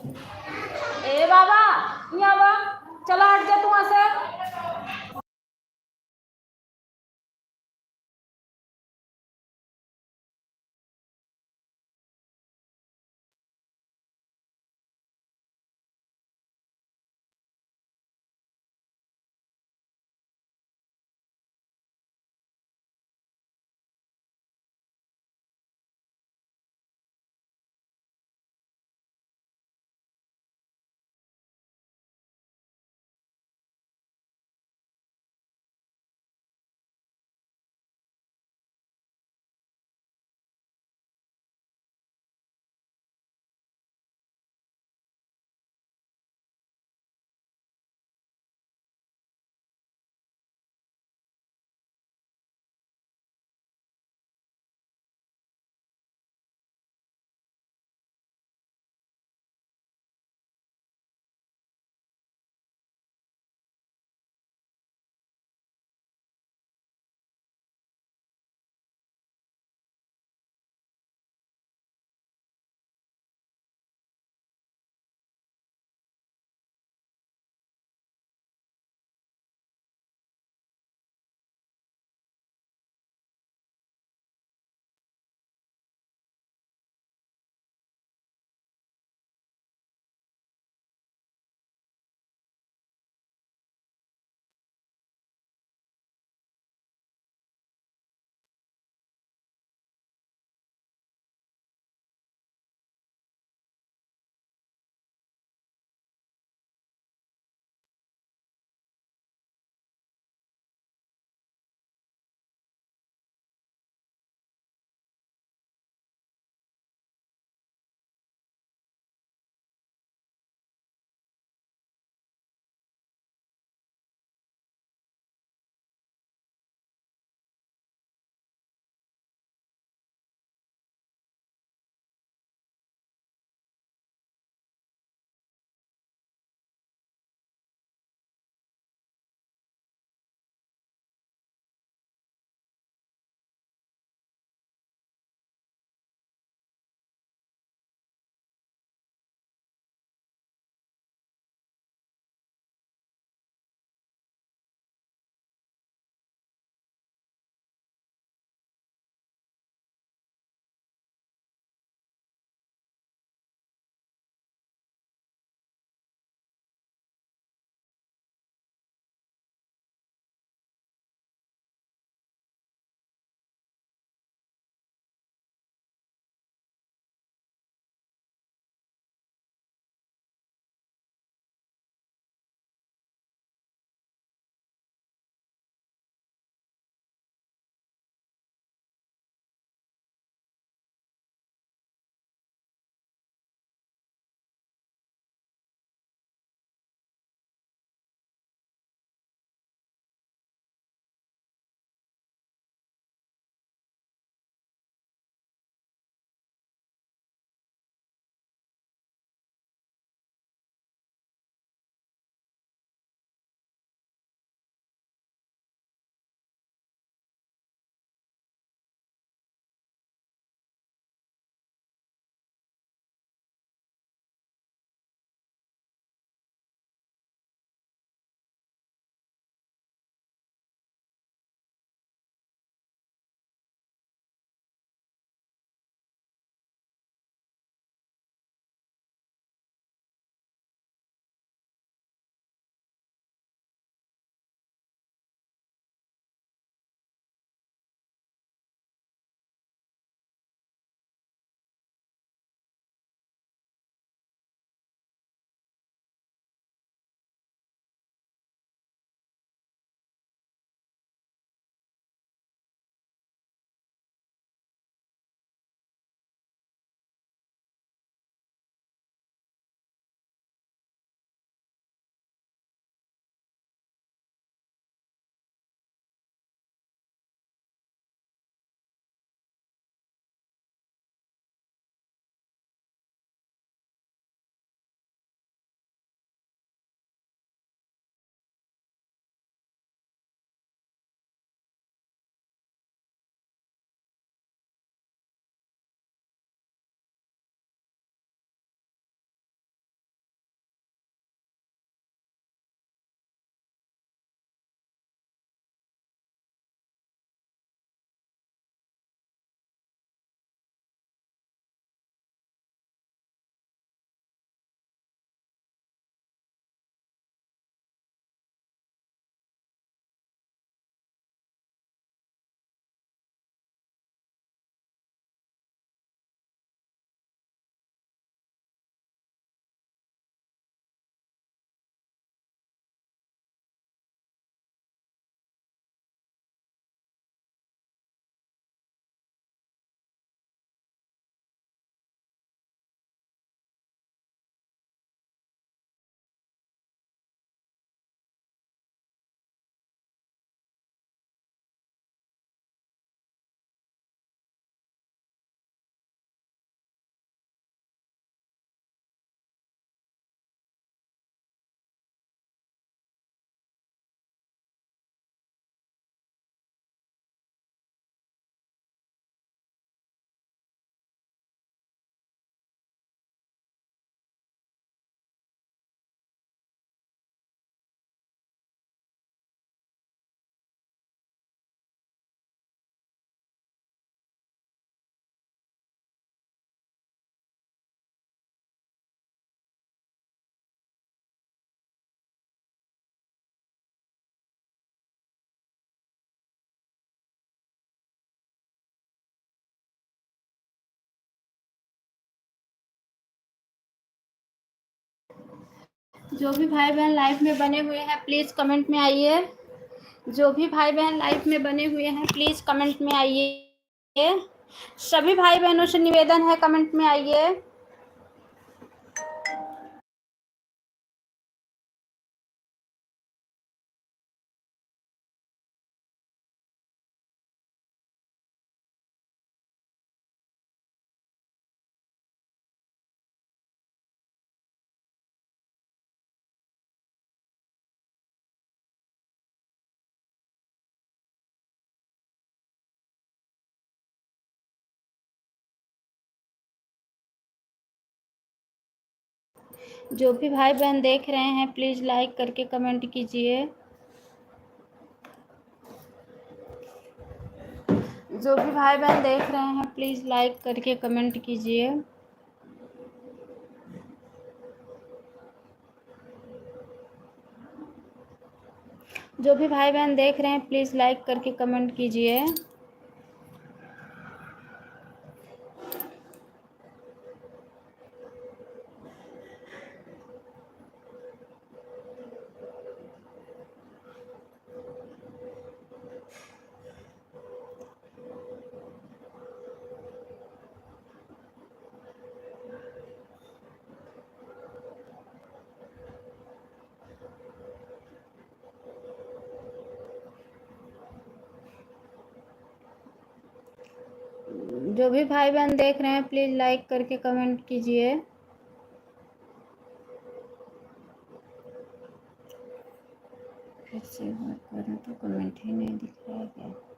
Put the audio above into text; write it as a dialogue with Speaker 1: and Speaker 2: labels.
Speaker 1: ए बाबा, यहाँ बा, चला हट जा तू वहां से।
Speaker 2: जो भी भाई बहन लाइव में बने हुए हैं प्लीज़ कमेंट में आइए। जो भी भाई बहन लाइव में बने हुए हैं प्लीज़ कमेंट में आइए। सभी भाई बहनों से निवेदन है, कमेंट में आइए। जो भी भाई बहन देख रहे हैं प्लीज़ लाइक करके कमेंट कीजिए। जो भी भाई बहन देख रहे हैं प्लीज़ लाइक करके कमेंट कीजिए। जो भी भाई बहन देख रहे हैं प्लीज़ लाइक करके कमेंट कीजिए। जो भी भाई बहन देख रहे हैं प्लीज़ लाइक करके कमेंट कीजिए। फिर से बात करें तो कमेंट ही नहीं दिख रहा है क्या?